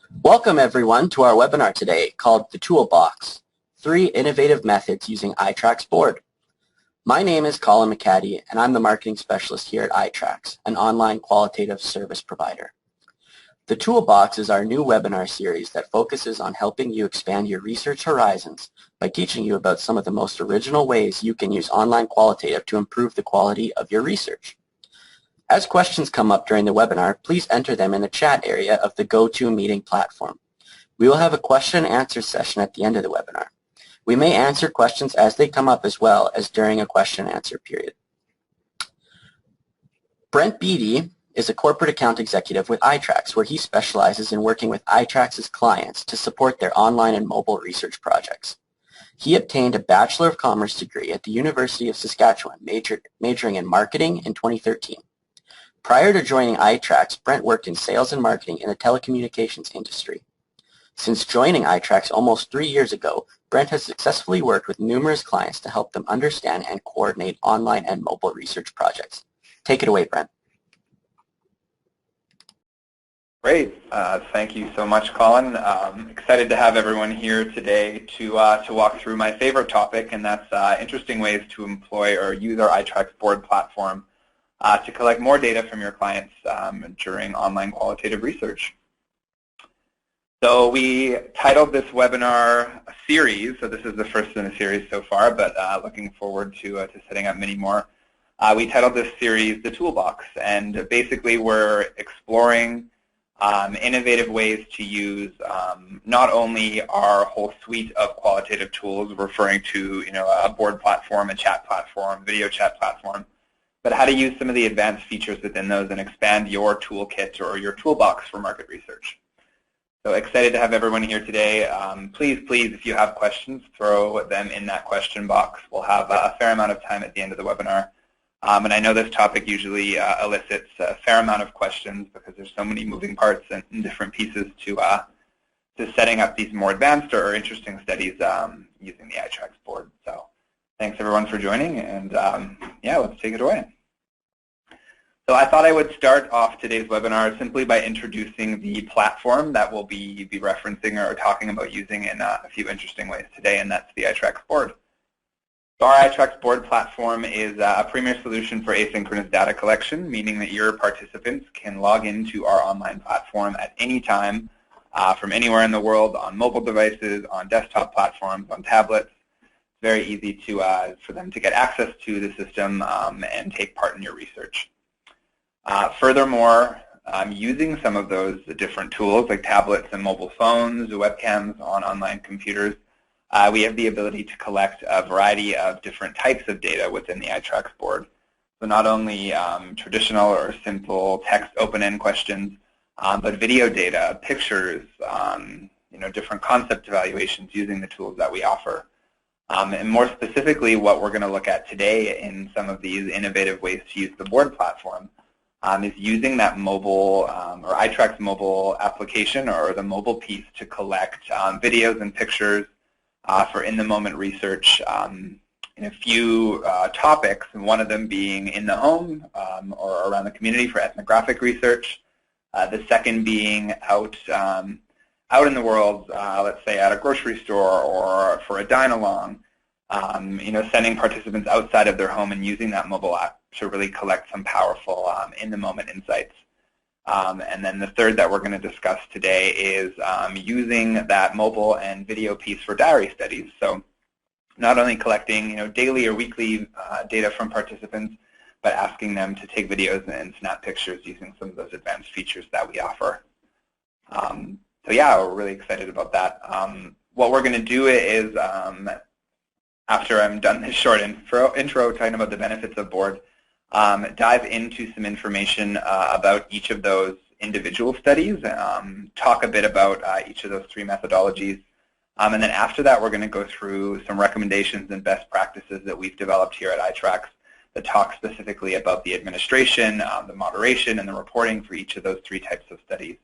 Welcome everyone to our webinar today called The Toolbox, 3 Innovative Methods Using itracks Board. My name is Colin McCaddy and I'm the Marketing Specialist here at itracks, an online qualitative service provider. The Toolbox is our new webinar series that focuses on helping you expand your research horizons by teaching you about some of the most original ways you can use online qualitative to improve the quality of your research. As questions come up during the webinar, please enter them in the chat area of the GoToMeeting platform. We will have a question and answer session at the end of the webinar. We may answer questions as they come up as well as during a question and answer period. Brent Beatty is a corporate account executive with itracks, where he specializes in working with itracks' clients to support their online and mobile research projects. He obtained a Bachelor of Commerce degree at the University of Saskatchewan, majoring in marketing in 2013. Prior to joining itracks, Brent worked in sales and marketing in the telecommunications industry. Since joining itracks almost 3 years ago, Brent has successfully worked with numerous clients to help them understand and coordinate online and mobile research projects. Take it away, Brent. Great. Thank you so much, Colin. Excited to have everyone here today to walk through my favorite topic, and that's interesting ways to employ or use our itracks board platform to collect more data from your clients during online qualitative research. So we titled this webinar a series, so this is the first in a series so far, but looking forward to setting up many more. We titled this series The Toolbox, and basically we're exploring innovative ways to use not only our whole suite of qualitative tools, referring to a board platform, a chat platform, video chat platform, but how to use some of the advanced features within those and expand your toolkit or your toolbox for market research. So excited to have everyone here today. Please, if you have questions, throw them in that question box. We'll have a fair amount of time at the end of the webinar. And I know this topic usually elicits a fair amount of questions because there's so many moving parts and different pieces to setting up these more advanced or interesting studies using the itracks board. So thanks everyone for joining, and yeah, let's take it away. So I thought I would start off today's webinar simply by introducing the platform that we'll be referencing or talking about using in a few interesting ways today, and that's the itracks board. So our itracks board platform is a premier solution for asynchronous data collection, meaning that your participants can log into our online platform at any time from anywhere in the world, on mobile devices, on desktop platforms, on tablets. It's very easy for them to get access to the system and take part in your research. Furthermore, using some of those different tools like tablets and mobile phones, webcams on online computers, we have the ability to collect a variety of different types of data within the itracks board. So not only traditional or simple text open-end questions, but video data, pictures, different concept evaluations using the tools that we offer. And more specifically, what we're going to look at today in some of these innovative ways to use the board platform is using that mobile or itracks mobile application or the mobile piece to collect videos and pictures for in-the-moment research in a few topics, and one of them being in the home or around the community for ethnographic research. The second being out in the world, let's say at a grocery store or for a dine-along, sending participants outside of their home and using that mobile app to really collect some powerful in-the-moment insights. And then the third that we're going to discuss today is using that mobile and video piece for diary studies. So not only collecting daily or weekly data from participants, but asking them to take videos and snap pictures using some of those advanced features that we offer. So yeah, we're really excited about that. What we're going to do is, after I'm done this short intro talking about the benefits of board, dive into some information about each of those individual studies, talk a bit about each of those 3 methodologies, and then after that we're going to go through some recommendations and best practices that we've developed here at itracks that talk specifically about the administration, the moderation, and the reporting for each of those 3 types of studies.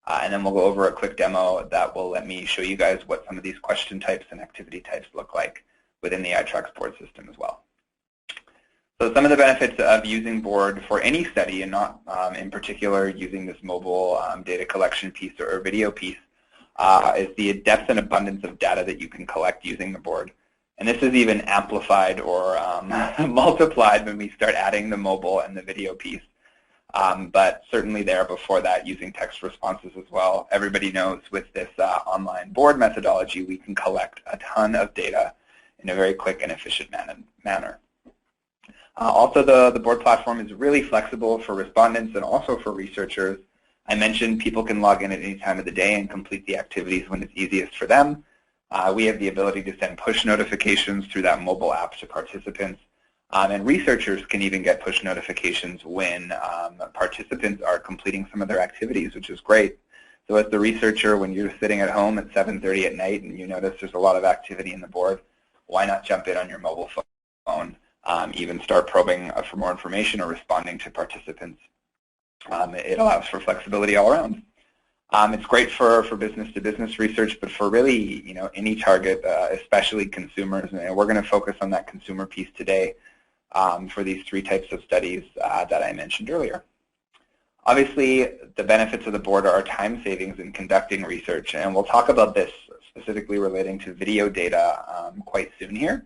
And then we'll go over a quick demo that will let me show you guys what some of these question types and activity types look like within the itracks board system as well. So some of the benefits of using Board for any study, and not in particular using this mobile data collection piece or video piece, is the depth and abundance of data that you can collect using the Board. And this is even amplified or multiplied when we start adding the mobile and the video piece. But certainly there before that, using text responses as well. Everybody knows with this online Board methodology, we can collect a ton of data in a very quick and efficient manner. Also, the Board platform is really flexible for respondents and also for researchers. I mentioned people can log in at any time of the day and complete the activities when it's easiest for them. We have the ability to send push notifications through that mobile app to participants. And researchers can even get push notifications when participants are completing some of their activities, which is great. So as the researcher, when you're sitting at home at 7:30 at night and you notice there's a lot of activity in the Board, why not jump in on your mobile phone, even start probing for more information or responding to participants. It allows for flexibility all around. It's great for business-to-business research, but for really any target, especially consumers. And we're going to focus on that consumer piece today for these three types of studies that I mentioned earlier. Obviously, the benefits of the Board are time savings in conducting research, and we'll talk about this specifically relating to video data quite soon here.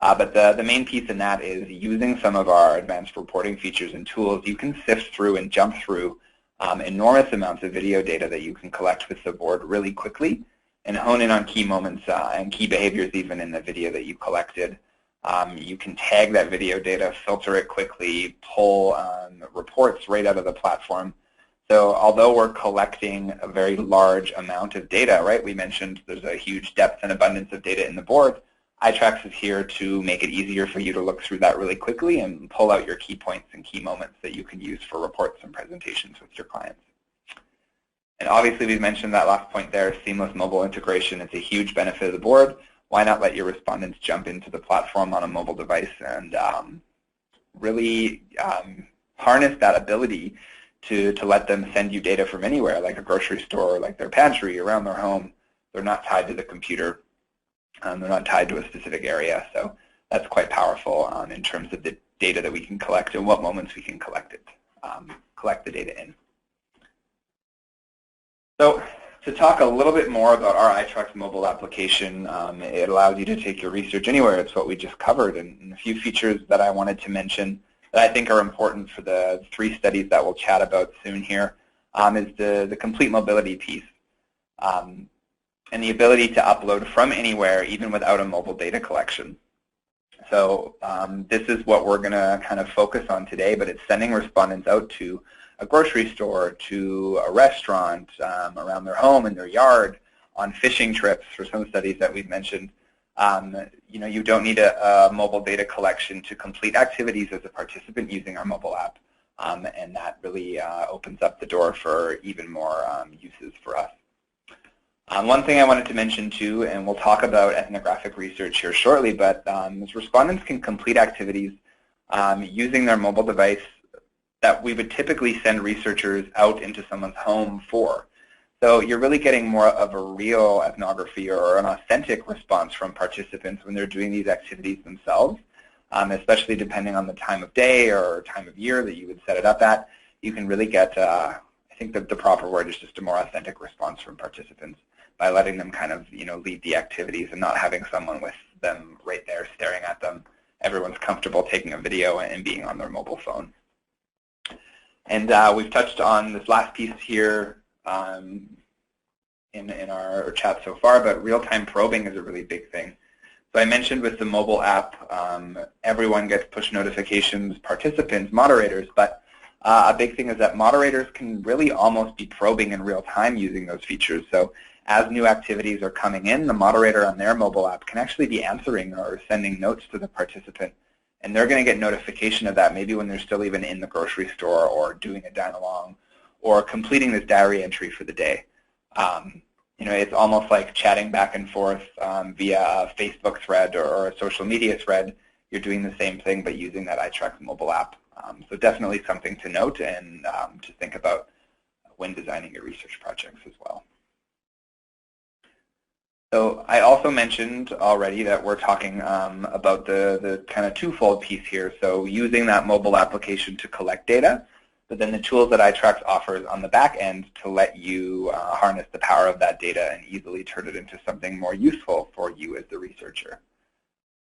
But the main piece in that is using some of our advanced reporting features and tools. You can sift through and jump through enormous amounts of video data that you can collect with the Board really quickly and hone in on key moments and key behaviors even in the video that you collected. You can tag that video data, filter it quickly, pull reports right out of the platform. So although we're collecting a very large amount of data, right, we mentioned there's a huge depth and abundance of data in the Board, itracks is here to make it easier for you to look through that really quickly and pull out your key points and key moments that you can use for reports and presentations with your clients. And obviously we've mentioned that last point there, seamless mobile integration. It's a huge benefit of the Board. Why not let your respondents jump into the platform on a mobile device and really harness that ability to let them send you data from anywhere, like a grocery store, like their pantry, around their home. They're not tied to the computer. They're not tied to a specific area. So that's quite powerful in terms of the data that we can collect and what moments we can collect the data in. So to talk a little bit more about our itracks mobile application, it allows you to take your research anywhere. It's what we just covered. And a few features that I wanted to mention that I think are important for the three studies that we'll chat about soon here is the complete mobility piece and the ability to upload from anywhere even without a mobile data collection. So this is what we're going to kind of focus on today, but it's sending respondents out to a grocery store, to a restaurant, around their home, in their yard, on fishing trips for some studies that we've mentioned. You don't need a mobile data collection to complete activities as a participant using our mobile app, and that really opens up the door for even more uses for us. One thing I wanted to mention too, and we'll talk about ethnographic research here shortly, but is respondents can complete activities using their mobile device that we would typically send researchers out into someone's home for. So you're really getting more of a real ethnography or an authentic response from participants when they're doing these activities themselves, especially depending on the time of day or time of year that you would set it up at. You can really get, I think that the proper word is just a more authentic response from participants by letting them kind of, lead the activities and not having someone with them right there staring at them. Everyone's comfortable taking a video and being on their mobile phone. And we've touched on this last piece here in our chat so far, but real-time probing is a really big thing. So I mentioned with the mobile app, everyone gets push notifications, participants, moderators, but a big thing is that moderators can really almost be probing in real time using those features. So as new activities are coming in, the moderator on their mobile app can actually be answering or sending notes to the participant. And they're going to get notification of that maybe when they're still even in the grocery store or doing a dine-along or completing this diary entry for the day. It's almost like chatting back and forth via a Facebook thread or a social media thread. You're doing the same thing but using that itracks mobile app. So definitely something to note and to think about when designing your research projects as well. So I also mentioned already that we're talking about the kind of twofold piece here. So using that mobile application to collect data, but then the tools that itracks offers on the back end to let you harness the power of that data and easily turn it into something more useful for you as the researcher.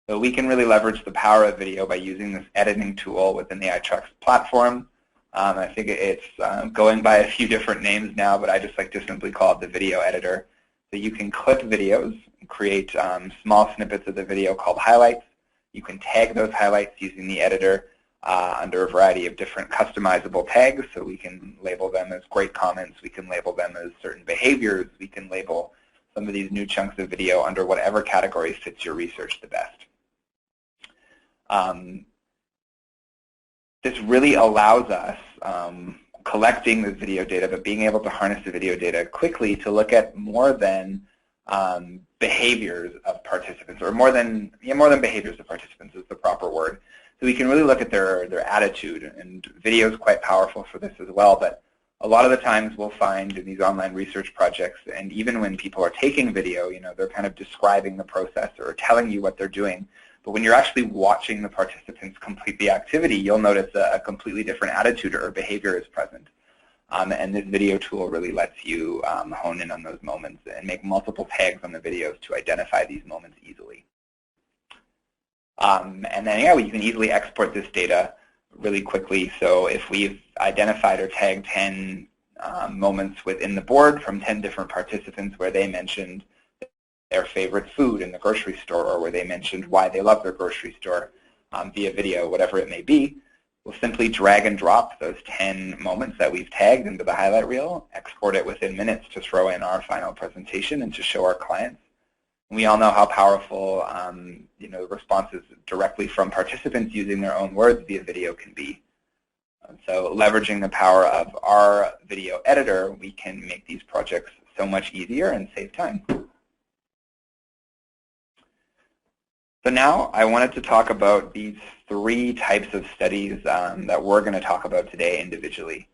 So we can really leverage the power of video by using this editing tool within the itracks platform. I think it's going by a few different names now, but I just like to simply call it the video editor. So you can clip videos, create small snippets of the video called highlights. You can tag those highlights using the editor under a variety of different customizable tags. So we can label them as great comments. We can label them as certain behaviors. We can label some of these new chunks of video under whatever category fits your research the best. This really allows us, collecting the video data, but being able to harness the video data quickly to look at more than behaviors of participants, or more than behaviors of participants is the proper word. So we can really look at their attitude, and video is quite powerful for this as well. But a lot of the times we'll find in these online research projects, and even when people are taking video, they're kind of describing the process or telling you what they're doing. But when you're actually watching the participants complete the activity, you'll notice a completely different attitude or behavior is present. And this video tool really lets you hone in on those moments and make multiple tags on the videos to identify these moments easily. And then, yeah, you can easily export this data really quickly. So if we've identified or tagged 10 moments within the board from 10 different participants where they mentioned their favorite food in the grocery store, or where they mentioned why they love their grocery store via video, whatever it may be, we'll simply drag and drop those 10 moments that we've tagged into the highlight reel, export it within minutes to throw in our final presentation and to show our clients. And we all know how powerful responses directly from participants using their own words via video can be. So leveraging the power of our video editor, we can make these projects so much easier and save time. So now I wanted to talk about these 3 types of studies that we're going to talk about today individually.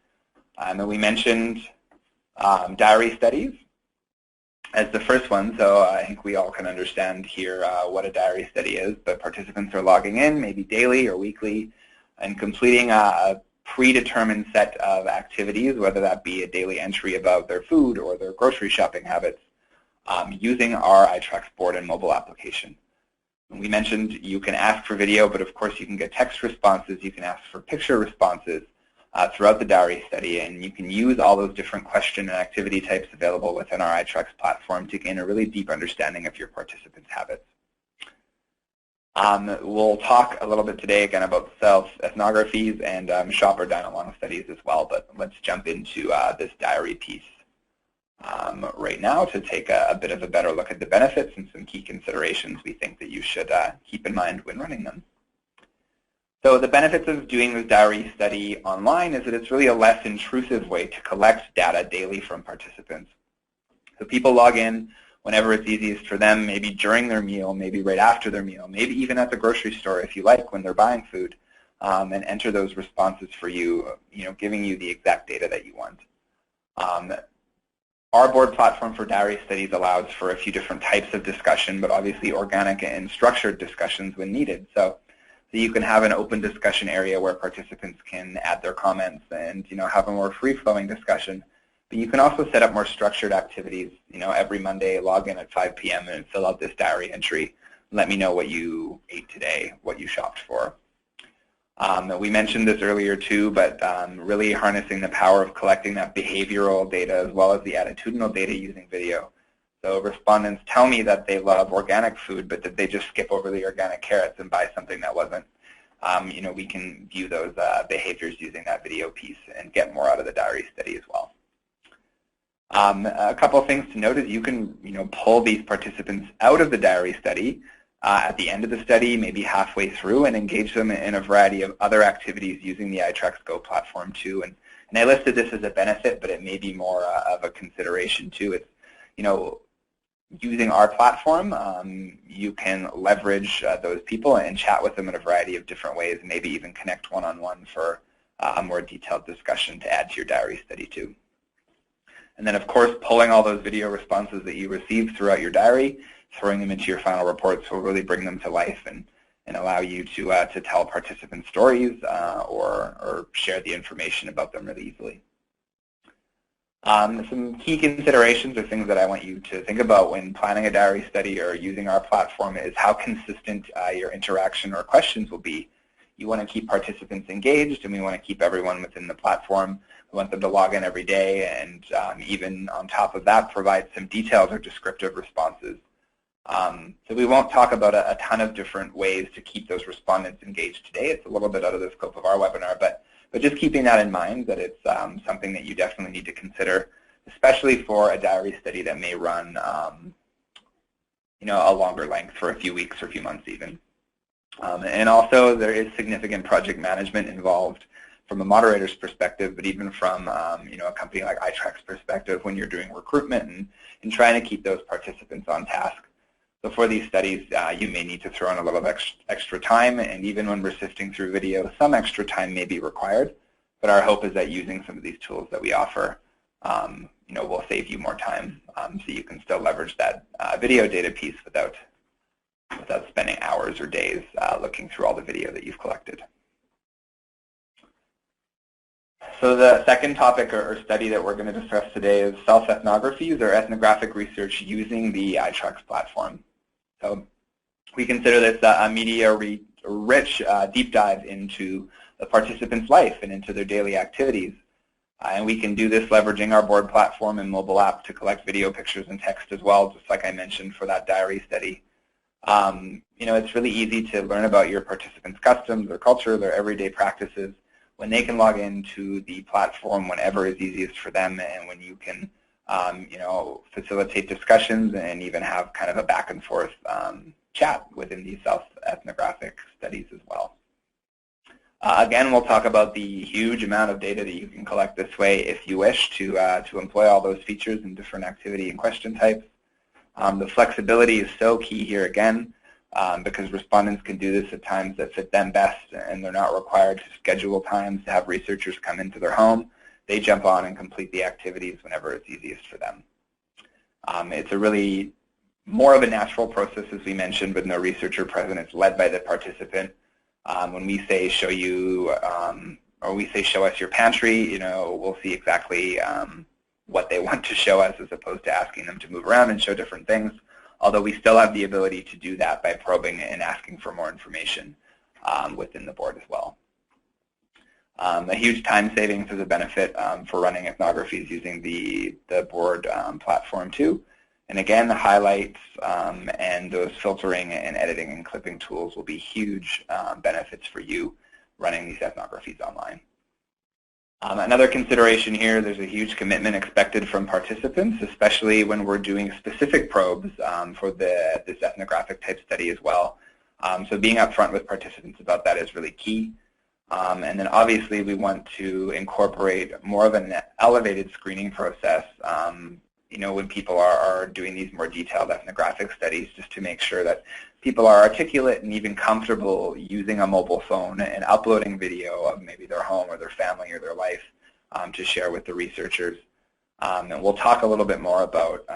And we mentioned diary studies as the first one, so I think we all can understand here what a diary study is. But participants are logging in, maybe daily or weekly, and completing a predetermined set of activities, whether that be a daily entry about their food or their grocery shopping habits, using our itracks board and mobile application. We mentioned you can ask for video, but of course you can get text responses, you can ask for picture responses throughout the diary study, and you can use all those different question and activity types available within our itracks platform to gain a really deep understanding of your participants' habits. We'll talk a little bit today again about self-ethnographies and shop or dine along studies as well, but let's jump into this diary piece right now to take a bit of a better look at the benefits and some key considerations we think that you should keep in mind when running them. So the benefits of doing this diary study online is that it's really a less intrusive way to collect data daily from participants. So people log in whenever it's easiest for them, maybe during their meal, maybe right after their meal, maybe even at the grocery store if you like when they're buying food, and enter those responses for you, giving you the exact data that you want. Our board platform for diary studies allows for a few different types of discussion, but obviously organic and structured discussions when needed. So you can have an open discussion area where participants can add their comments and have a more free-flowing discussion. But you can also set up more structured activities. Every Monday, log in at 5 p.m. and fill out this diary entry. Let me know what you ate today, what you shopped for. We mentioned this earlier too, but really harnessing the power of collecting that behavioral data as well as the attitudinal data using video. So respondents tell me that they love organic food, but that they just skip over the organic carrots and buy something that wasn't. We can view those behaviors using that video piece and get more out of the diary study as well. A couple of things to note is you can pull these participants out of the diary study at the end of the study, maybe halfway through, and engage them in a variety of other activities using the itracks Go platform too. And I listed this as a benefit, but it may be more of a consideration too. It's, using our platform, you can leverage those people and chat with them in a variety of different ways, maybe even connect one-on-one for a more detailed discussion to add to your diary study too. And then, of course, pulling all those video responses that you received throughout your diary, throwing them into your final reports will really bring them to life and allow you to tell participant stories or share the information about them really easily. Some key considerations or things that I want you to think about when planning a diary study or using our platform is how consistent your interaction or questions will be. You want to keep participants engaged, and we want to keep everyone within the platform. We want them to log in every day, and even on top of that, provide some detailed or descriptive responses. So we won't talk about a ton of different ways to keep those respondents engaged today. It's a little bit out of the scope of our webinar, but just keeping that in mind, that it's something that you definitely need to consider, especially for a diary study that may run a longer length for a few weeks or a few months even. And also there is significant project management involved from a moderator's perspective, but even from a company like itracks' perspective when you're doing recruitment and trying to keep those participants on task. So for these studies, you may need to throw in a little extra time, and even when we're sifting through video, some extra time may be required. But our hope is that using some of these tools that we offer, will save you more time, so you can still leverage that video data piece without spending hours or days looking through all the video that you've collected. So the second topic or study that we're going to discuss today is self-ethnographies or ethnographic research using the itracks platform. So we consider this a media-rich deep dive into the participant's life and into their daily activities. And we can do this leveraging our board platform and mobile app to collect video, pictures, and text as well, just like I mentioned for that diary study. It's really easy to learn about your participants' customs, their culture, their everyday practices when they can log into the platform whenever is easiest for them, and when you can facilitate discussions and even have kind of a back and forth chat within these self-ethnographic studies as well. Again, we'll talk about the huge amount of data that you can collect this way if you wish to employ all those features in different activity and question types. The flexibility is so key here again, because respondents can do this at times that fit them best, and they're not required to schedule times to have researchers come into their home. They jump on and complete the activities whenever it's easiest for them. It's a really more of a natural process, as we mentioned, with no researcher present. It's led by the participant. When we say show you, or we say show us your pantry, we'll see exactly what they want to show us, as opposed to asking them to move around and show different things, although we still have the ability to do that by probing and asking for more information within the board as well. A huge time savings is a benefit for running ethnographies using the board platform too. And again, the highlights and those filtering and editing and clipping tools will be huge benefits for you running these ethnographies online. Another consideration here, there's a huge commitment expected from participants, especially when we're doing specific probes for this ethnographic type study as well. So being upfront with participants about that is really key. And then obviously we want to incorporate more of an elevated screening process when people are doing these more detailed ethnographic studies, just to make sure that people are articulate and even comfortable using a mobile phone and uploading video of maybe their home or their family or their life to share with the researchers. And we'll talk a little bit more about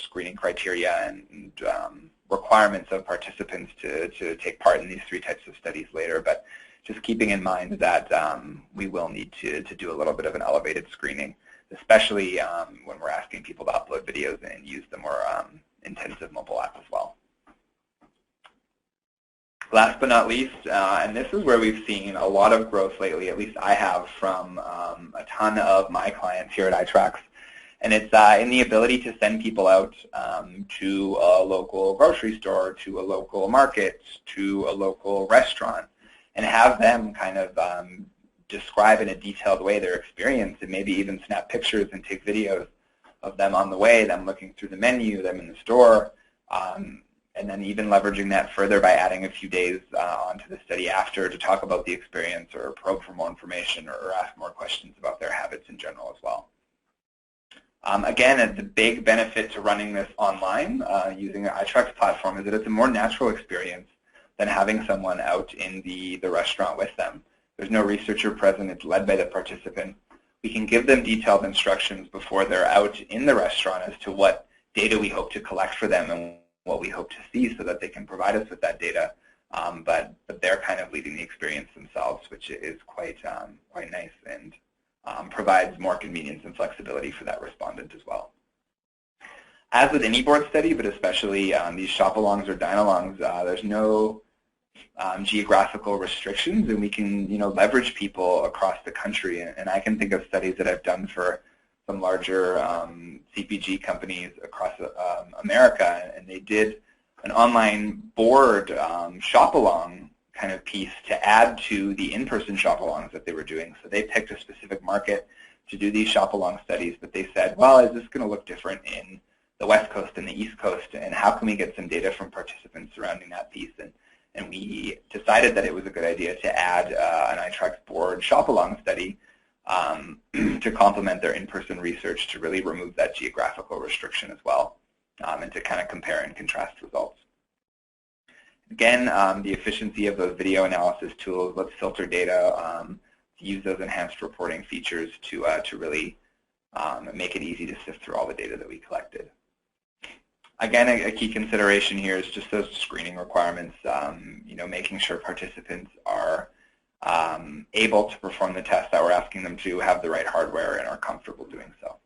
screening criteria and requirements of participants to take part in these three types of studies later, but just keeping in mind that we will need to do a little bit of an elevated screening, especially when we're asking people to upload videos and use the more intensive mobile app as well. Last but not least, and this is where we've seen a lot of growth lately, at least I have, from a ton of my clients here at itracks, and it's in the ability to send people out to a local grocery store, to a local market, to a local restaurant, and have them kind of describe in a detailed way their experience, and maybe even snap pictures and take videos of them on the way, them looking through the menu, them in the store, and then even leveraging that further by adding a few days onto the study after to talk about the experience or probe for more information or ask more questions about their habits in general as well. Again, the big benefit to running this online using the itracks platform is that it's a more natural experience than having someone out in the restaurant with them. There's no researcher present. It's led by the participant. we can give them detailed instructions before they're out in the restaurant as to what data we hope to collect for them and what we hope to see so that they can provide us with that data. But they're kind of leading the experience themselves, which is quite nice and provides more convenience and flexibility for that respondent as well. As with any board study, but especially these shop-alongs or dine-alongs, there's no geographical restrictions, and we can leverage people across the country. And I can think of studies that I've done for some larger CPG companies across America, and they did an online board shop-along kind of piece to add to the in-person shop-alongs that they were doing. So they picked a specific market to do these shop-along studies, but they said, well, is this going to look different in the West Coast and the East Coast, and how can we get some data from participants surrounding that piece? And we decided that it was a good idea to add an itracks board shop-along study to complement their in-person research to really remove that geographical restriction as well, and to kind of compare and contrast results. Again, the efficiency of those video analysis tools, let's filter data, use those enhanced reporting features to really make it easy to sift through all the data that we collected. Again, a key consideration here is just those screening requirements, making sure participants are able to perform the test that we're asking them to, have the right hardware, and are comfortable doing so.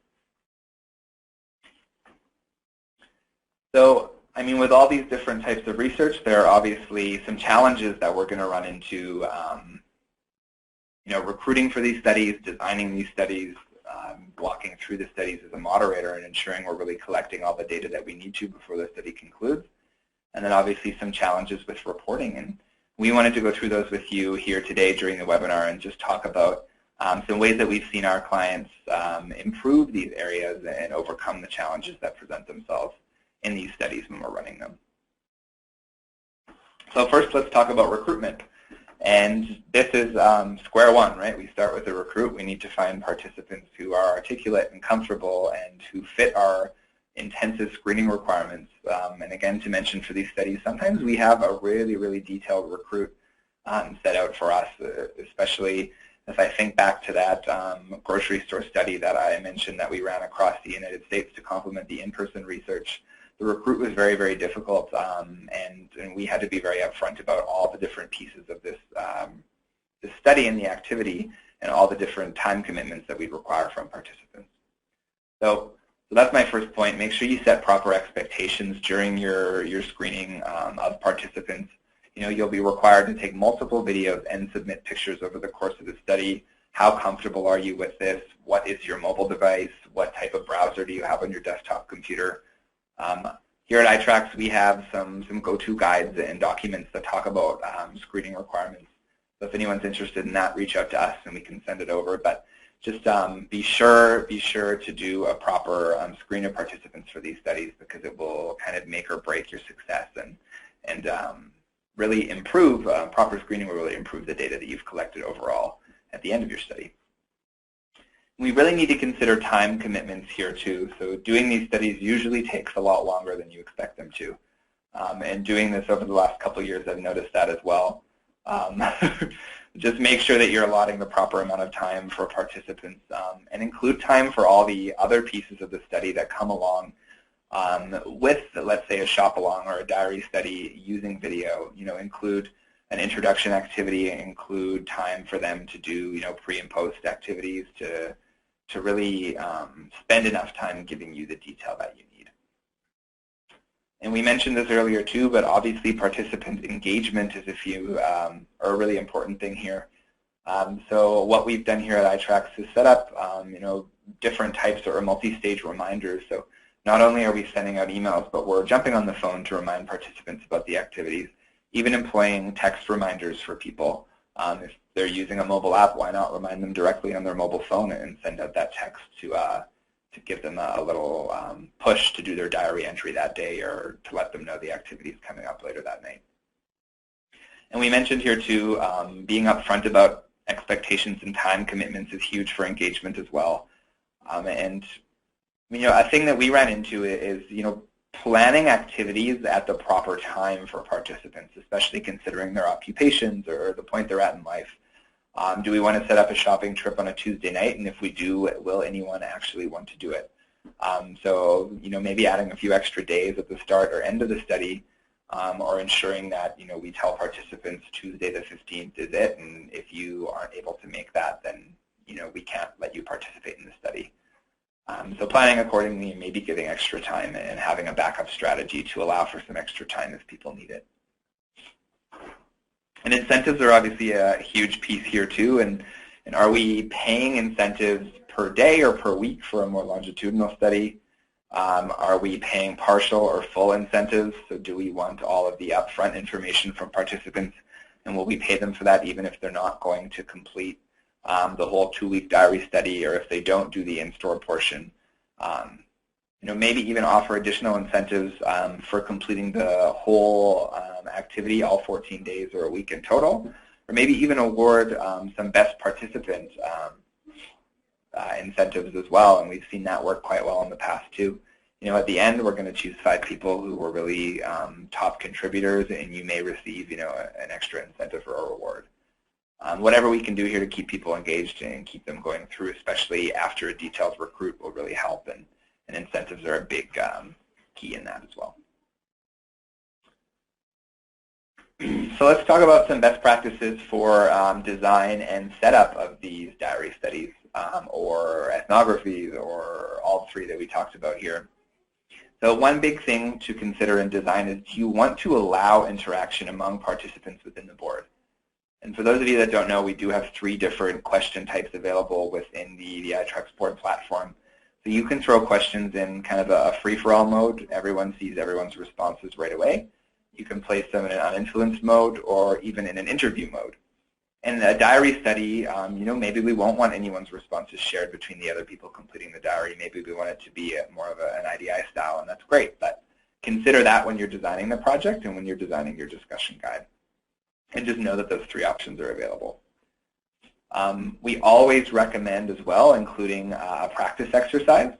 So, I mean, with all these different types of research, there are obviously some challenges that we're going to run into, recruiting for these studies, designing these studies, walking through the studies as a moderator, and ensuring we're really collecting all the data that we need to before the study concludes. And then obviously some challenges with reporting. And we wanted to go through those with you here today during the webinar and just talk about some ways that we've seen our clients improve these areas and overcome the challenges that present themselves in these studies when we're running them. So first, let's talk about recruitment. And this is square one, right? We start with a recruit. We need to find participants who are articulate and comfortable and who fit our intensive screening requirements. And again, to mention for these studies, sometimes we have a really, really detailed recruit set out for us, especially as I think back to that grocery store study that I mentioned that we ran across the United States to complement the in-person research. The recruit was very, very difficult, and we had to be very upfront about all the different pieces of this, this study and the activity and all the different time commitments that we'd require from participants. So that's my first point. Make sure you set proper expectations during your screening of participants. You'll be required to take multiple videos and submit pictures over the course of the study. How comfortable are you with this? What is your mobile device? What type of browser do you have on your desktop computer? Here at itracks, we have some go-to guides and documents that talk about screening requirements. So if anyone's interested in that, reach out to us and we can send it over. But just be sure to do a proper screen of participants for these studies, because it will kind of make or break your success, and really improve, proper screening will really improve the data that you've collected overall at the end of your study. We really need to consider time commitments here too. So doing these studies usually takes a lot longer than you expect them to. And doing this over the last couple of years, I've noticed that as well. Just make sure that you're allotting the proper amount of time for participants, and include time for all the other pieces of the study that come along with, let's say, a shop-along or a diary study using video. Include an introduction activity, include time for them to do pre and post activities to really spend enough time giving you the detail that you need. And we mentioned this earlier too, but obviously participant engagement is a really important thing here. So what we've done here at itracks is set up different types or multi-stage reminders. So not only are we sending out emails, but we're jumping on the phone to remind participants about the activities, even employing text reminders for people. If they're using a mobile app, why not remind them directly on their mobile phone and send out that text to give them a little push to do their diary entry that day, or to let them know the activity is coming up later that night. And we mentioned here too, being upfront about expectations and time commitments is huge for engagement as well. And a thing that we ran into is planning activities at the proper time for participants, especially considering their occupations or the point they're at in life. Do we want to set up a shopping trip on a Tuesday night? And if we do, will anyone actually want to do it? So, maybe adding a few extra days at the start or end of the study, or ensuring that, we tell participants Tuesday the 15th is it, and if you aren't able to make that, then, we can't let you participate in the study. So planning accordingly and maybe giving extra time and having a backup strategy to allow for some extra time if people need it. And incentives are obviously a huge piece here too, and are we paying incentives per day or per week for a more longitudinal study? Are we paying partial or full incentives? So do we want all of the upfront information from participants, and will we pay them for that even if they're not going to complete the whole 2-week diary study, or if they don't do the in-store portion? Maybe even offer additional incentives for completing the whole activity, all 14 days or a week in total, or maybe even award some best participant incentives as well, and we've seen that work quite well in the past too. At the end, we're going to choose 5 people who were really top contributors, and you may receive, an extra incentive or a reward. Whatever we can do here to keep people engaged and keep them going through, especially after a detailed recruit, will really help, and incentives are a big key in that as well. So let's talk about some best practices for design and setup of these diary studies, or ethnographies, or all 3 that we talked about here. So one big thing to consider in design is you want to allow interaction among participants within the board. And for those of you that don't know, we do have 3 different question types available within the itracks board platform. So you can throw questions in kind of a free-for-all mode. Everyone sees everyone's responses right away. You can place them in an uninfluenced mode, or even in an interview mode. In a diary study, maybe we won't want anyone's responses shared between the other people completing the diary. Maybe we want it to be more of an IDI style, and that's great. But consider that when you're designing the project and when you're designing your discussion guide. And just know that those 3 options are available. We always recommend as well including a practice exercise.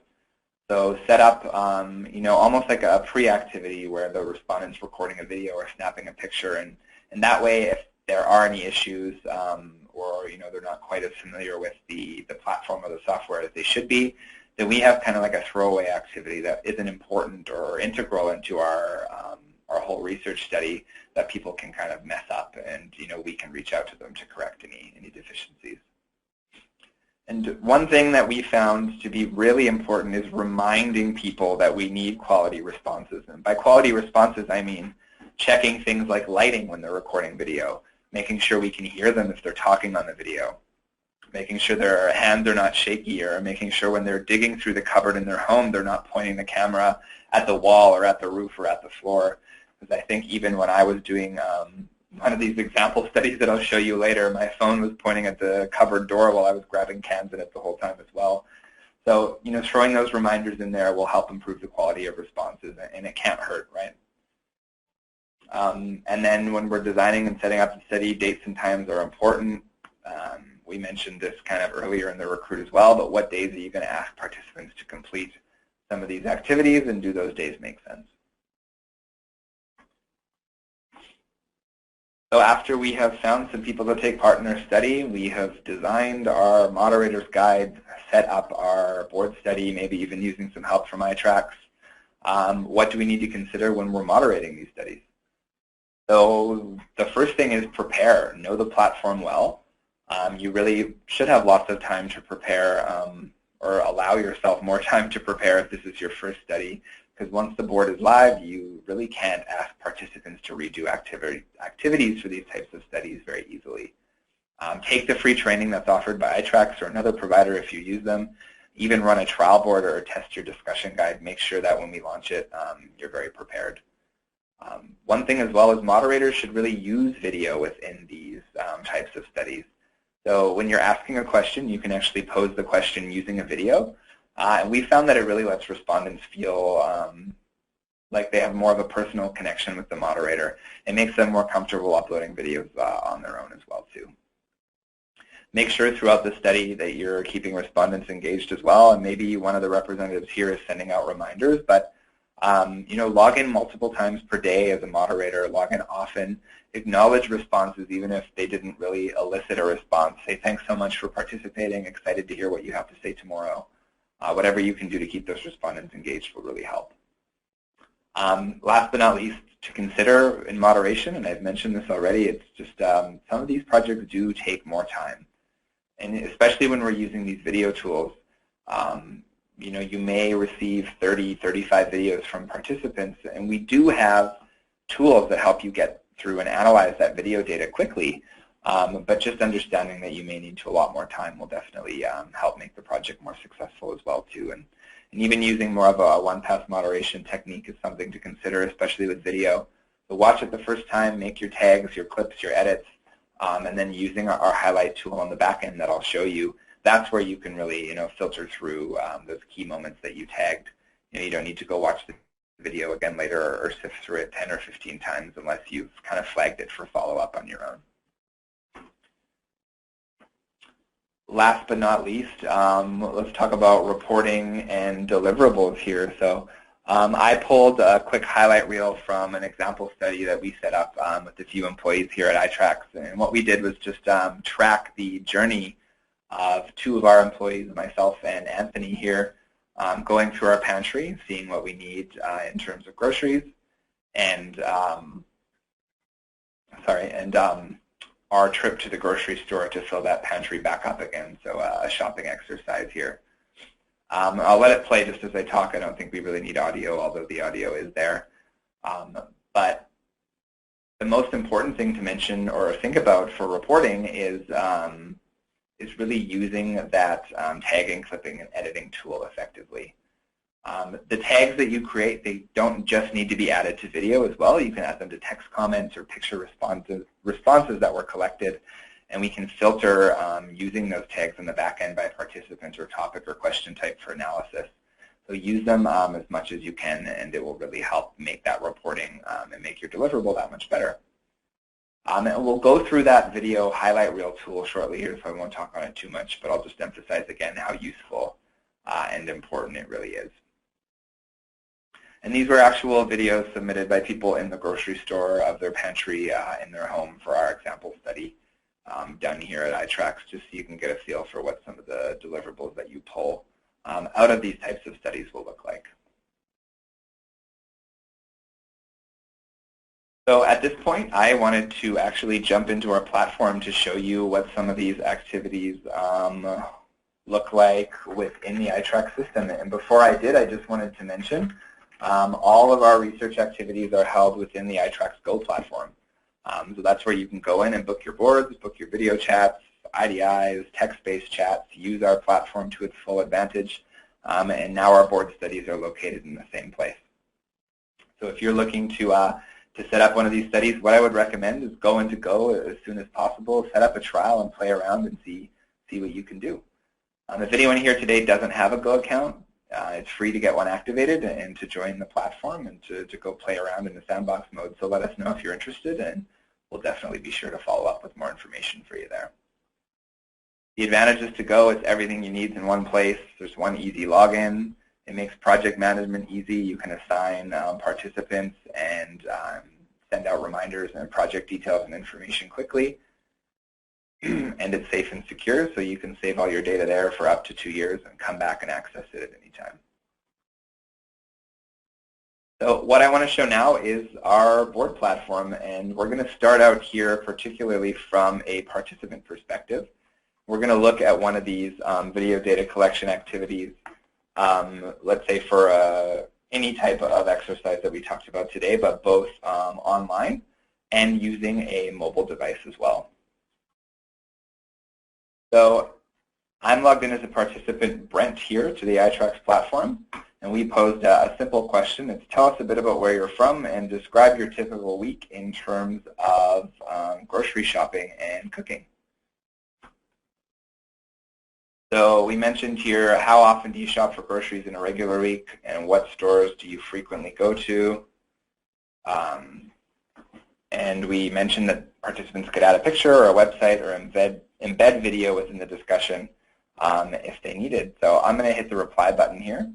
So set up, almost like a pre-activity where the respondent's recording a video or snapping a picture, and that way, if there are any issues, or they're not quite as familiar with the platform or the software as they should be, then we have kind of like a throwaway activity that isn't important or integral into our whole research study that people can kind of mess up, and we can reach out to them to correct any deficiencies. And one thing that we found to be really important is reminding people that we need quality responses. And by quality responses, I mean checking things like lighting when they're recording video, making sure we can hear them if they're talking on the video, making sure their hands are not shaky, or making sure when they're digging through the cupboard in their home, they're not pointing the camera at the wall or at the roof or at the floor. Because I think even when I was doing one of these example studies that I'll show you later, my phone was pointing at the cupboard door while I was grabbing cans in it the whole time as well. So, throwing those reminders in there will help improve the quality of responses, and it can't hurt, right? And then when we're designing and setting up the study, dates and times are important. We mentioned this kind of earlier in the recruit as well, but what days are you going to ask participants to complete some of these activities, and do those days make sense? So after we have found some people to take part in our study, we have designed our moderator's guide, set up our board study, maybe even using some help from itracks. What do we need to consider when we're moderating these studies? So the first thing is prepare. Know the platform well. You really should have lots of time to prepare, or allow yourself more time to prepare if this is your first study. Because once the board is live, you really can't ask participants to redo activities for these types of studies very easily. Take the free training that's offered by itracks or another provider if you use them. Even run a trial board or test your discussion guide. Make sure that when we launch it, you're very prepared. One thing as well is moderators should really use video within these types of studies. So when you're asking a question, you can actually pose the question using a video. And we found that it really lets respondents feel like they have more of a personal connection with the moderator. It makes them more comfortable uploading videos on their own as well, too. Make sure throughout the study that you're keeping respondents engaged as well, and maybe one of the representatives here is sending out reminders, but Log in multiple times per day as a moderator, log in often, acknowledge responses even if they didn't really elicit a response. Say thanks so much for participating, excited to hear what you have to say tomorrow. Whatever you can do to keep those respondents engaged will really help. Last but not least, to consider in moderation, and I've mentioned this already, it's just some of these projects do take more time. And especially when we're using these video tools, you may receive 30, 35 videos from participants, and we do have tools that help you get through and analyze that video data quickly, but just understanding that you may need to allot more time will definitely help make the project more successful as well too. And even using more of a one-pass moderation technique is something to consider, especially with video. So watch it the first time, make your tags, your clips, your edits, and then using our highlight tool on the back end that I'll show you, that's where you can really filter through those key moments that you tagged. You don't need to go watch the video again later or sift through it 10 or 15 times unless you've kind of flagged it for follow-up on your own. Last but not least, let's talk about reporting and deliverables here. So I pulled a quick highlight reel from an example study that we set up with a few employees here at itracks. And what we did was just track the journey of two of our employees, myself and Anthony here, going through our pantry, seeing what we need in terms of groceries, and our trip to the grocery store to fill that pantry back up again, so a shopping exercise here. I'll let it play just as I talk. I don't think we really need audio, although the audio is there. But the most important thing to mention or think about for reporting is really using that tagging, clipping, and editing tool effectively. The tags that you create, they don't just need to be added to video as well. You can add them to text comments or picture responses that were collected, and we can filter using those tags in the back end by participant or topic or question type for analysis. So use them as much as you can, and it will really help make that reporting and make your deliverable that much better. And we'll go through that video highlight reel tool shortly here, so I won't talk on it too much, but I'll just emphasize again how useful and important it really is. And these were actual videos submitted by people in the grocery store of their pantry in their home for our example study done here at itracks, just so you can get a feel for what some of the deliverables that you pull out of these types of studies will look like. So at this point, I wanted to actually jump into our platform to show you what some of these activities look like within the itracks system. And before I did, I just wanted to mention all of our research activities are held within the itracks Go platform. So that's where you can go in and book your boards, book your video chats, IDIs, text-based chats, use our platform to its full advantage. And now our board studies are located in the same place. So if you're looking to set up one of these studies, what I would recommend is go into Go as soon as possible, set up a trial and play around and see what you can do. If anyone here today doesn't have a Go account, it's free to get one activated and to join the platform and to go play around in the sandbox mode. So let us know if you're interested, and we'll definitely be sure to follow up with more information for you there. The advantages to Go is everything you need in one place. There's one easy login. It makes project management easy. You can assign participants and send out reminders and project details and information quickly. And it's safe and secure, so you can save all your data there for up to 2 years and come back and access it at any time. So what I want to show now is our board platform, and we're going to start out here particularly from a participant perspective. We're going to look at one of these video data collection activities, let's say for any type of exercise that we talked about today, but both online and using a mobile device as well. So I'm logged in as a participant, Brent, here to the itracks platform, and we posed a simple question. It's tell us a bit about where you're from and describe your typical week in terms of grocery shopping and cooking. So we mentioned here, how often do you shop for groceries in a regular week, and what stores do you frequently go to? And we mentioned that participants could add a picture or a website or embed video within the discussion if they needed. So I'm going to hit the reply button here,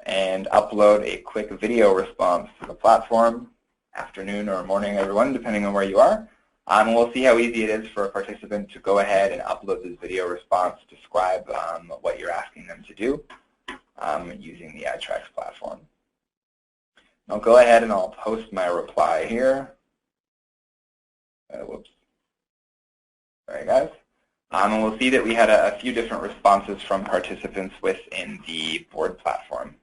and upload a quick video response to the platform, afternoon or morning, everyone, depending on where you are. And we'll see how easy it is for a participant to go ahead and upload this video response, describe what you're asking them to do using the itracks platform. I'll go ahead and I'll post my reply here. Whoops. Sorry, guys. And we'll see that we had a few different responses from participants within the board platform.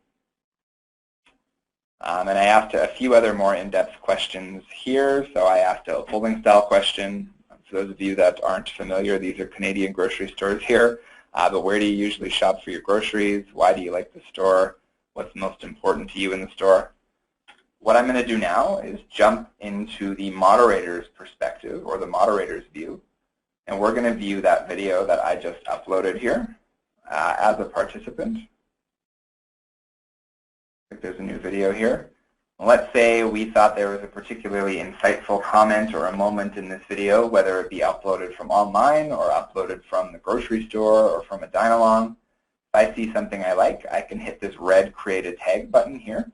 And I asked a few other more in-depth questions here. So I asked a polling style question. For those of you that aren't familiar, these are Canadian grocery stores here. But where do you usually shop for your groceries? Why do you like the store? What's most important to you in the store? What I'm going to do now is jump into the moderator's perspective, or the moderator's view. And we're going to view that video that I just uploaded here as a participant. There's a new video here. Let's say we thought there was a particularly insightful comment or a moment in this video, whether it be uploaded from online or uploaded from the grocery store or from a dine-along. If I see something I like, I can hit this red Create a Tag button here.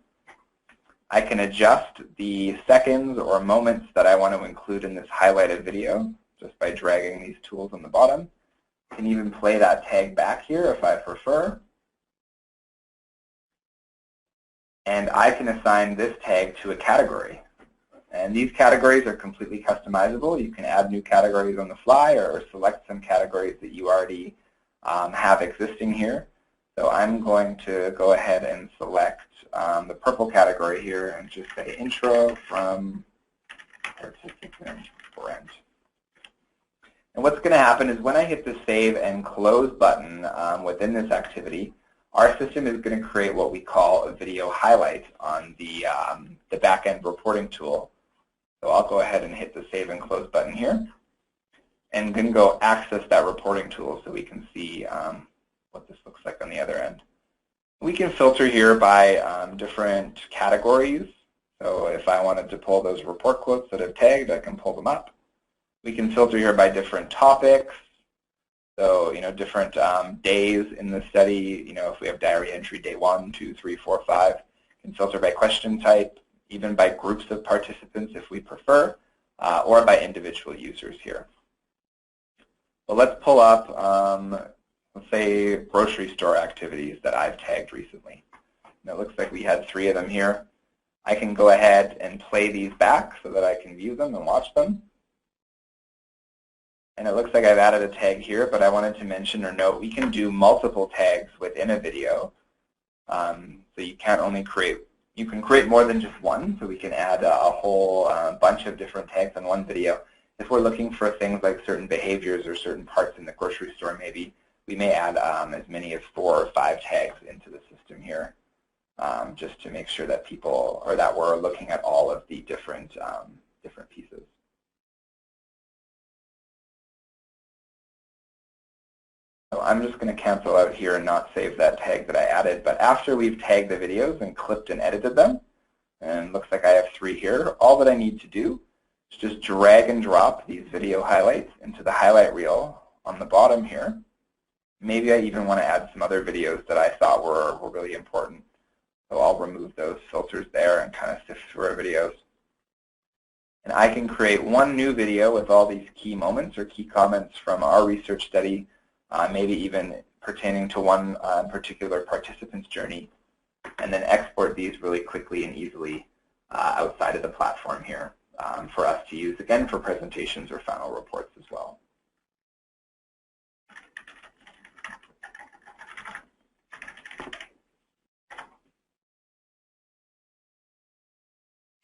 I can adjust the seconds or moments that I want to include in this highlighted video just by dragging these tools on the bottom. I can even play that tag back here if I prefer. And I can assign this tag to a category. And these categories are completely customizable. You can add new categories on the fly or select some categories that you already have existing here. So I'm going to go ahead and select the purple category here and just say intro from participant Brent. And what's going to happen is when I hit the save and close button within this activity, our system is going to create what we call a video highlight on the back-end reporting tool. So I'll go ahead and hit the save and close button here and then go access that reporting tool so we can see what this looks like on the other end. We can filter here by different categories. So if I wanted to pull those report quotes that I've tagged, I can pull them up. We can filter here by different topics. So, different days in the study, if we have diary entry day 1, 2, 3, 4, 5, we can filter by question type, even by groups of participants if we prefer, or by individual users here. Well, let's pull up, let's say, grocery store activities that I've tagged recently. And it looks like we had 3 of them here. I can go ahead and play these back so that I can view them and watch them. And it looks like I've added a tag here, but I wanted to mention or note we can do multiple tags within a video. So you can't only create, you can create more than just one, so we can add a whole bunch of different tags on one video. If we're looking for things like certain behaviors or certain parts in the grocery store maybe, we may add as many as 4 or 5 tags into the system here, just to make sure that people, or that we're looking at all of the different pieces. So I'm just going to cancel out here and not save that tag that I added. But after we've tagged the videos and clipped and edited them, and it looks like I have 3 here, all that I need to do is just drag and drop these video highlights into the highlight reel on the bottom here. Maybe I even want to add some other videos that I thought were really important. So I'll remove those filters there and kind of sift through our videos. And I can create one new video with all these key moments or key comments from our research study, maybe even pertaining to one particular participant's journey, and then export these really quickly and easily outside of the platform here for us to use, again, for presentations or final reports as well.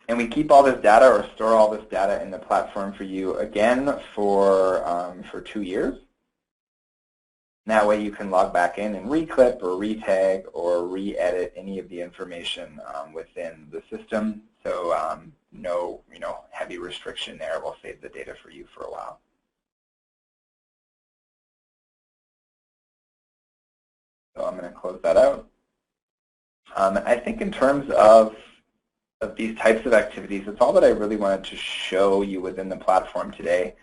And we keep all this data or store all this data in the platform for you, again, for 2 years. That way you can log back in and reclip or retag or re-edit any of the information within the system. So no heavy restriction there. We'll save the data for you for a while. So I'm going to close that out. And I think in terms of these types of activities, that's all that I really wanted to show you within the platform today.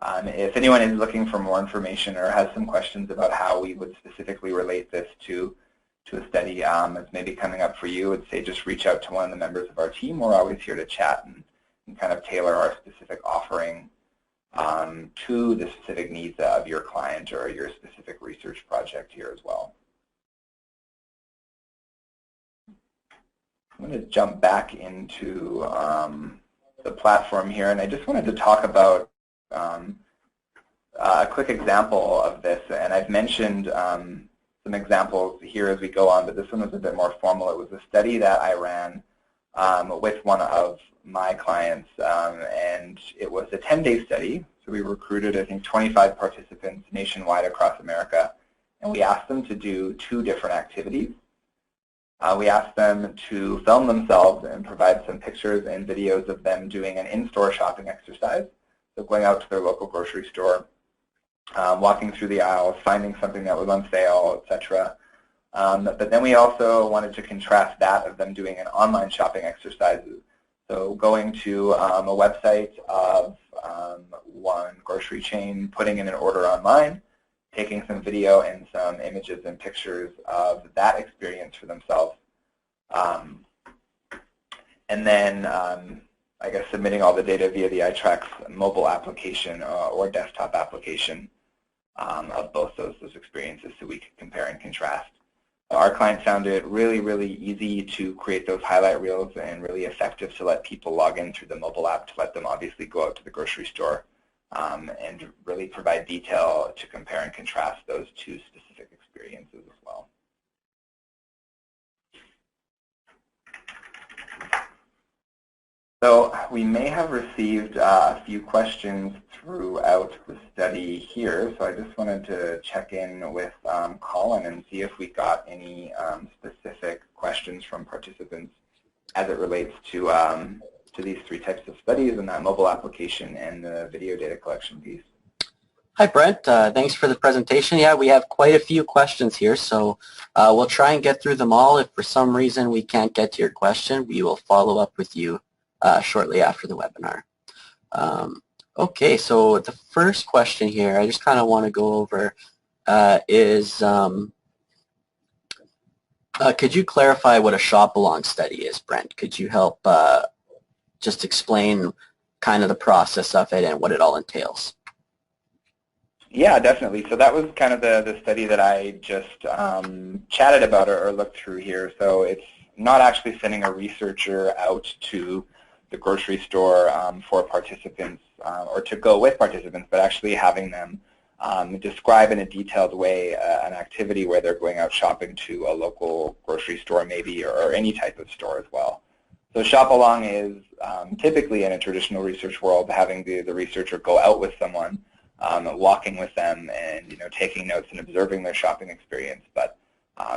If anyone is looking for more information or has some questions about how we would specifically relate this to to a study that's maybe coming up for you, I'd say just reach out to one of the members of our team. We're always here to chat and kind of tailor our specific offering to the specific needs of your client or your specific research project here as well. I'm going to jump back into the platform here, and I just wanted to talk about a quick example of this. And I've mentioned some examples here as we go on, but this one was a bit more formal. It was a study that I ran with one of my clients, and it was a 10-day study. So we recruited, I think, 25 participants nationwide across America, and we asked them to do 2 different activities. We asked them to film themselves and provide some pictures and videos of them doing an in-store shopping exercise, so going out to their local grocery store, walking through the aisles, finding something that was on sale, etc. But then we also wanted to contrast that of them doing an online shopping exercise. So going to a website of one grocery chain, putting in an order online, taking some video and some images and pictures of that experience for themselves, and then I guess submitting all the data via the itracks mobile application or desktop application of both those experiences so we could compare and contrast. Our client found it really, really easy to create those highlight reels and really effective to let people log in through the mobile app to let them obviously go out to the grocery store and really provide detail to compare and contrast those 2 specific experiences as well. So we may have received a few questions throughout the study here, so I just wanted to check in with Colin and see if we got any specific questions from participants as it relates to these 3 types of studies and that mobile application and the video data collection piece. Hi, Brent. Thanks for the presentation. Yeah, we have quite a few questions here, so we'll try and get through them all. If for some reason we can't get to your question, we will follow up with you shortly after the webinar. Okay, so the first question here I just kind of want to go over is could you clarify what a Shopalong study is, Brent? Could you help just explain kind of the process of it and what it all entails? Yeah, definitely. So that was kind of the study that I just chatted about or looked through here. So it's not actually sending a researcher out to the grocery store for participants or to go with participants, but actually having them describe in a detailed way an activity where they're going out shopping to a local grocery store maybe or any type of store as well. So Shopalong is typically in a traditional research world having the researcher go out with someone, walking with them and taking notes and observing their shopping experience. But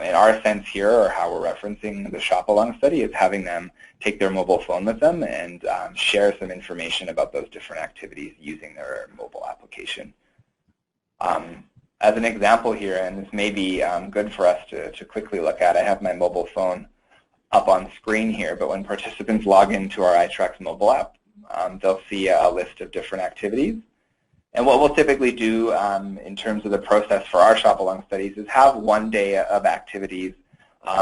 in our sense here, or how we're referencing the Shopalong study, is having them take their mobile phone with them and share some information about those different activities using their mobile application. As an example here, and this may be good for us to quickly look at, I have my mobile phone up on screen here, but when participants log into our itracks mobile app, they'll see a list of different activities. And what we'll typically do in terms of the process for our Shopalong studies is have one day of activities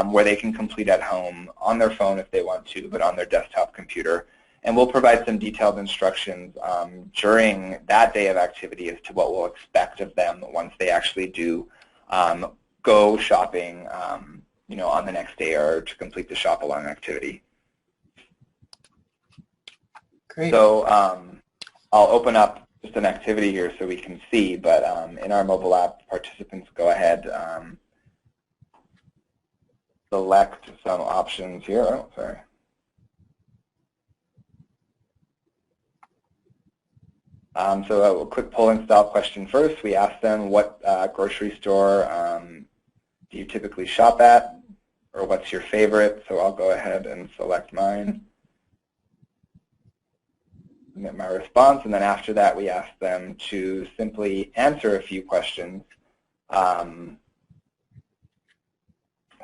where they can complete at home on their phone if they want to, but on their desktop computer. And we'll provide some detailed instructions during that day of activity as to what we'll expect of them once they actually do go shopping on the next day or to complete the Shopalong activity. Great. So I'll open up just an activity here so we can see, but in our mobile app, participants go ahead, select some options here. Oh, sorry. So a quick polling style question first. We ask them what grocery store do you typically shop at, or what's your favorite? So I'll go ahead and select mine. Get my response, and then after that we ask them to simply answer a few questions.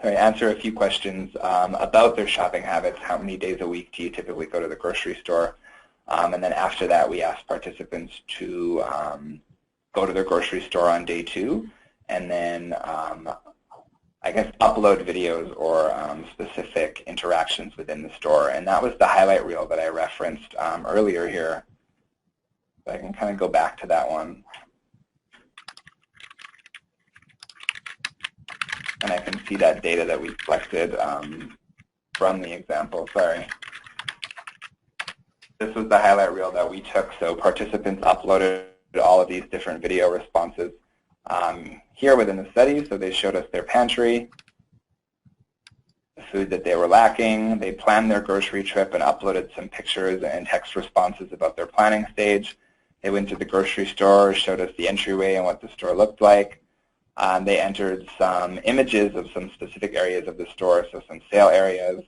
Answer a few questions about their shopping habits. How many days a week do you typically go to the grocery store? And then after that we ask participants to go to their grocery store on day 2, and then I guess, upload videos or specific interactions within the store. And that was the highlight reel that I referenced earlier here. So I can kind of go back to that one. And I can see that data that we collected from the example. Sorry. This was the highlight reel that we took. So participants uploaded all of these different video responses here within the study. So they showed us their pantry, the food that they were lacking. They planned their grocery trip and uploaded some pictures and text responses about their planning stage. They went to the grocery store, showed us the entryway and what the store looked like. They entered some images of some specific areas of the store, so some sale areas.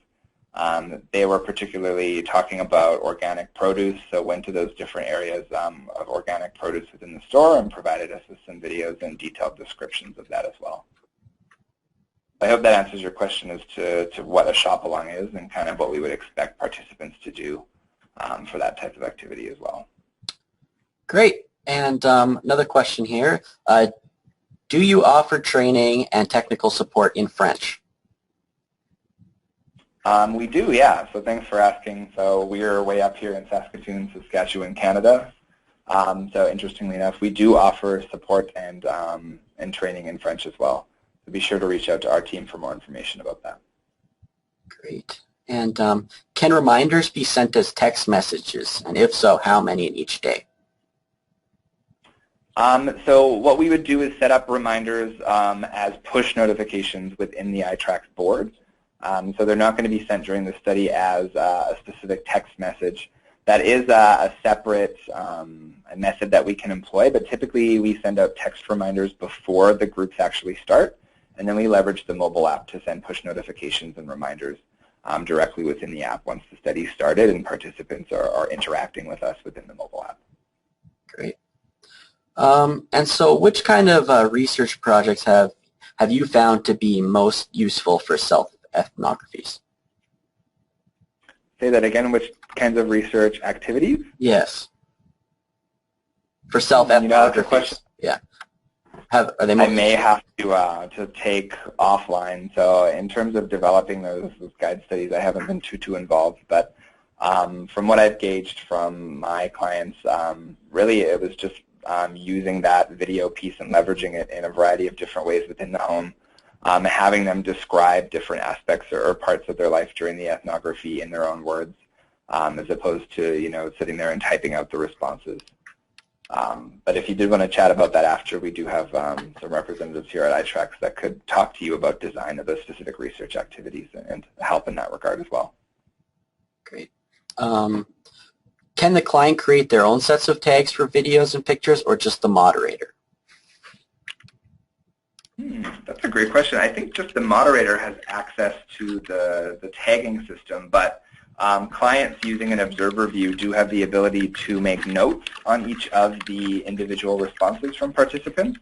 They were particularly talking about organic produce, so went to those different areas of organic produce within the store and provided us with some videos and detailed descriptions of that as well. I hope that answers your question as to what a shop-along is and kind of what we would expect participants to do for that type of activity as well. Great. And another question here. Do you offer training and technical support in French? We do, yeah. So thanks for asking. So we're way up here in Saskatoon, Saskatchewan, Canada. So interestingly enough, we do offer support and training in French as well. So be sure to reach out to our team for more information about that. Great. And can reminders be sent as text messages? And if so, how many in each day? So what we would do is set up reminders as push notifications within the itracks board. So they're not going to be sent during the study as a specific text message. That is a separate method that we can employ, but typically we send out text reminders before the groups actually start, and then we leverage the mobile app to send push notifications and reminders directly within the app once the study started and participants are interacting with us within the mobile app. Great. And so which kind of research projects have you found to be most useful for self-ethnographies? Say that again, which kinds of research activities? Yes. For self-ethnographies. Yeah. Are they I may have to take offline. So in terms of developing those guide studies, I haven't been too involved. But from what I've gauged from my clients, really it was just using that video piece and leveraging it in a variety of different ways within the home, having them describe different aspects or parts of their life during the ethnography in their own words, as opposed to sitting there and typing out the responses. But if you did want to chat about that after, we do have some representatives here at itracks that could talk to you about design of those specific research activities and help in that regard as well. Great. Can the client create their own sets of tags for videos and pictures, or just the moderator? That's a great question. I think just the moderator has access to the tagging system, but clients using an observer view do have the ability to make notes on each of the individual responses from participants.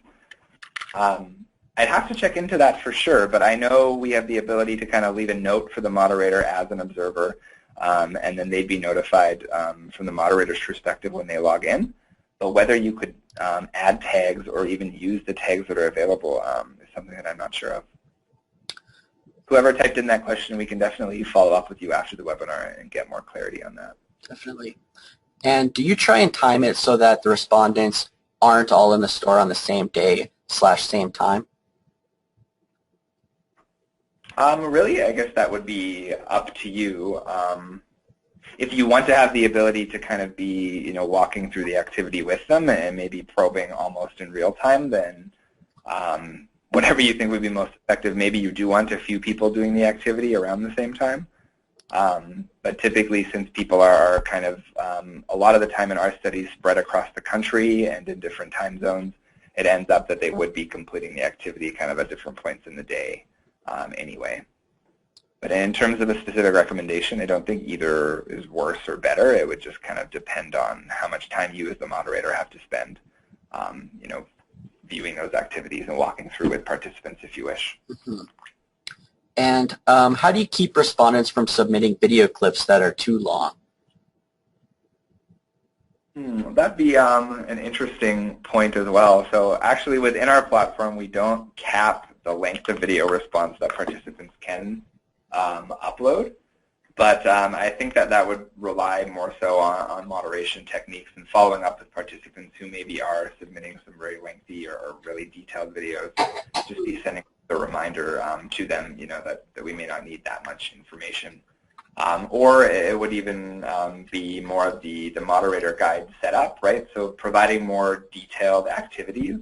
I'd have to check into that for sure, but I know we have the ability to kind of leave a note for the moderator as an observer, and then they'd be notified from the moderator's perspective when they log in. But whether you could add tags or even use the tags that are available is something that I'm not sure of. Whoever typed in that question, we can definitely follow up with you after the webinar and get more clarity on that. Definitely. And do you try and time it so that the respondents aren't all in the store on the same day / same time? Really, I guess that would be up to you. If you want to have the ability to kind of be, walking through the activity with them and maybe probing almost in real time, then whatever you think would be most effective. Maybe you do want a few people doing the activity around the same time. But typically, since people are kind of, a lot of the time in our studies spread across the country and in different time zones, it ends up that they would be completing the activity kind of at different points in the day anyway. But in terms of a specific recommendation, I don't think either is worse or better. It would just kind of depend on how much time you as the moderator have to spend, viewing those activities and walking through with participants if you wish. Mm-hmm. And how do you keep respondents from submitting video clips that are too long? That'd be an interesting point as well. So actually within our platform, we don't cap length of video response that participants can upload. But I think that would rely more so on moderation techniques and following up with participants who maybe are submitting some very lengthy or really detailed videos. Just be sending a reminder to them, that we may not need that much information. Or it would even be more of the moderator guide setup, right? So providing more detailed activities.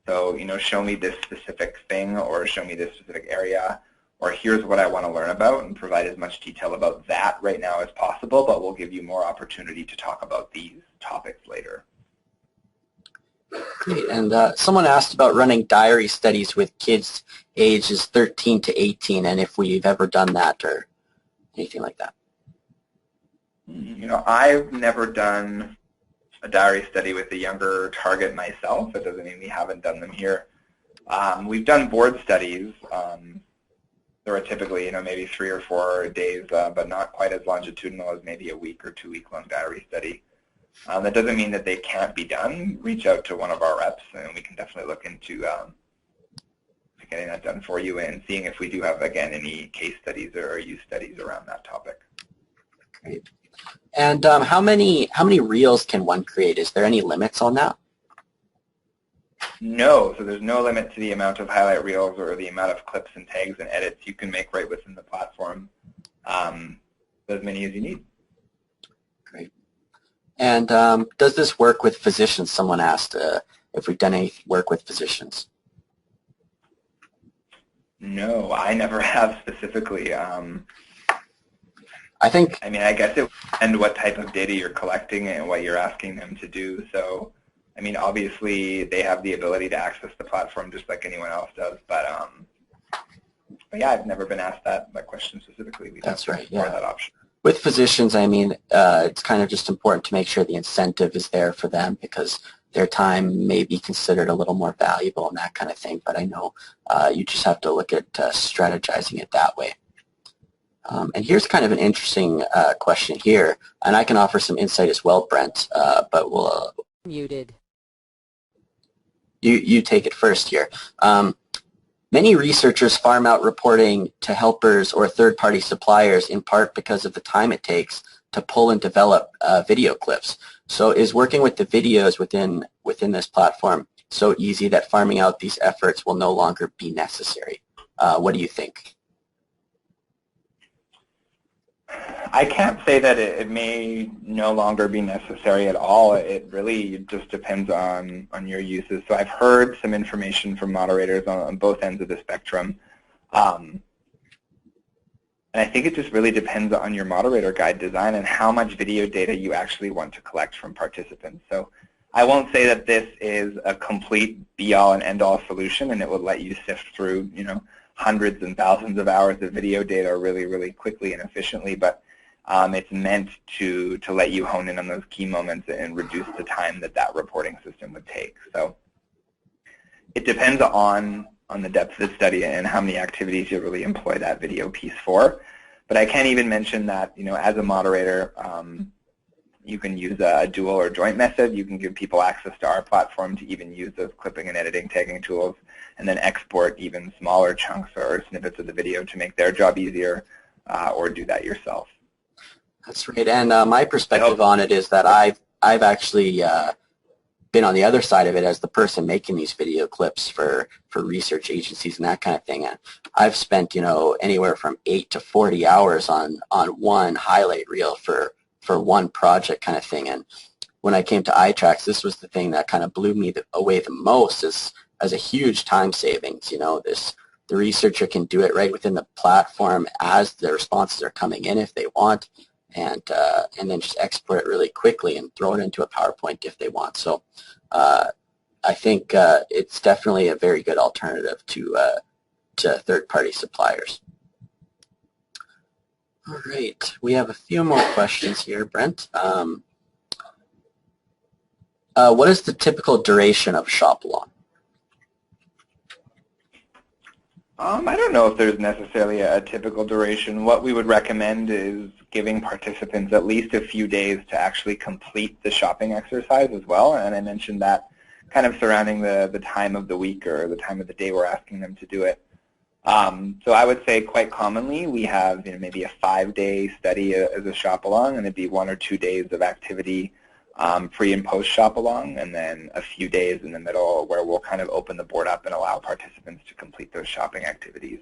So, show me this specific thing, or show me this specific area, or here's what I want to learn about, and provide as much detail about that right now as possible, but we'll give you more opportunity to talk about these topics later. Great. And someone asked about running diary studies with kids ages 13 to 18, and if we've ever done that or anything like that. I've never done a diary study with a younger target myself. That doesn't mean we haven't done them here. We've done board studies. There are typically, maybe 3 or 4 days, but not quite as longitudinal as maybe a week or 2 week long diary study. That doesn't mean that they can't be done. Reach out to one of our reps, and we can definitely look into getting that done for you and seeing if we do have, again, any case studies or use studies around that topic. Great. And how many reels can one create? Is there any limits on that? No, so there's no limit to the amount of highlight reels or the amount of clips and tags and edits you can make right within the platform. As many as you need. Great. And does this work with physicians? Someone asked if we've done any work with physicians. No, I never have specifically. I guess it would depend what type of data you're collecting and what you're asking them to do. So, obviously they have the ability to access the platform just like anyone else does. But yeah, I've never been asked that question specifically. That's right. Yeah. That option. With physicians, it's kind of just important to make sure the incentive is there for them because their time may be considered a little more valuable and that kind of thing. But I know you just have to look at strategizing it that way. And here's kind of an interesting question here, and I can offer some insight as well, Brent, but we'll... Muted. You take it first here. Many researchers farm out reporting to helpers or third-party suppliers in part because of the time it takes to pull and develop video clips. So is working with the videos within this platform so easy that farming out these efforts will no longer be necessary? What do you think? I can't say that it may no longer be necessary at all. It really just depends on your uses. So I've heard some information from moderators on both ends of the spectrum. And I think it just really depends on your moderator guide design and how much video data you actually want to collect from participants. So I won't say that this is a complete be-all and end-all solution and it will let you sift through, hundreds and thousands of hours of video data really, really quickly and efficiently, but it's meant to let you hone in on those key moments and reduce the time that reporting system would take. So it depends on the depth of the study and how many activities you really employ that video piece for. But I can even mention that, as a moderator, you can use a dual or joint method. You can give people access to our platform to even use those clipping and editing tagging tools, and then export even smaller chunks or snippets of the video to make their job easier, or do that yourself. That's right. And my perspective on it is that I've actually been on the other side of it as the person making these video clips for research agencies and that kind of thing. And I've spent, anywhere from 8 to 40 hours on one highlight reel for one project kind of thing. And when I came to itracks, this was the thing that kind of blew me away the most as a huge time savings. The researcher can do it right within the platform as the responses are coming in if they want, and then just export it really quickly and throw it into a PowerPoint if they want. So I think it's definitely a very good alternative to third-party suppliers. All right, we have a few more questions here, Brent. What is the typical duration of Shopalong? I don't know if there's necessarily a typical duration. What we would recommend is giving participants at least a few days to actually complete the shopping exercise as well. And I mentioned that kind of surrounding the time of the week or the time of the day we're asking them to do it. So I would say quite commonly we have maybe a 5-day study as a shop-along, and it'd be 1 or 2 days of activity pre and post shop-along, and then a few days in the middle where we'll kind of open the board up and allow participants to complete those shopping activities.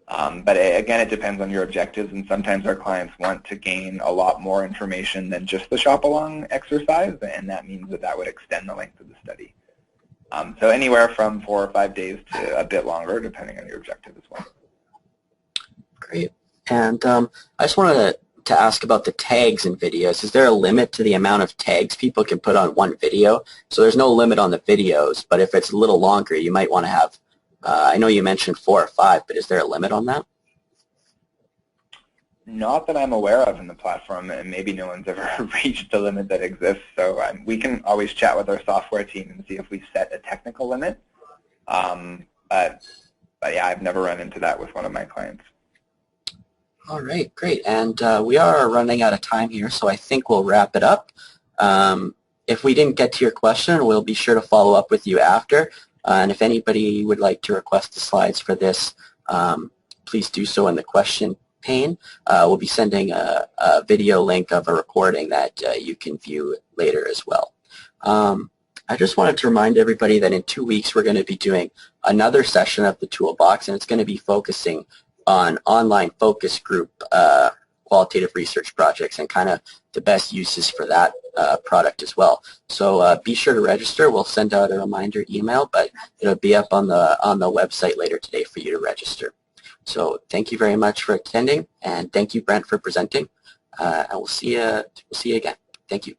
But again, it depends on your objectives, and sometimes our clients want to gain a lot more information than just the shop-along exercise, and that means that would extend the length of the study. So anywhere from 4 or 5 days to a bit longer, depending on your objective as well. Great. And I just wanted to ask about the tags in videos. Is there a limit to the amount of tags people can put on one video? So there's no limit on the videos, but if it's a little longer, you might want to have, I know you mentioned 4 or 5, but is there a limit on that? Not that I'm aware of in the platform, and maybe no one's ever reached the limit that exists. So we can always chat with our software team and see if we set a technical limit. But yeah, I've never run into that with one of my clients. All right, great. And we are running out of time here, so I think we'll wrap it up. If we didn't get to your question, we'll be sure to follow up with you after. And if anybody would like to request the slides for this, please do so in the question pane. We'll be sending a video link of a recording that you can view later as well. I just wanted to remind everybody that in 2 weeks we're going to be doing another session of the Toolbox, and it's going to be focusing on online focus group qualitative research projects and kind of the best uses for that product as well. So be sure to register. We'll send out a reminder email, but it'll be up on the website later today for you to register. So thank you very much for attending, and thank you, Brent, for presenting. And we'll see you again. Thank you.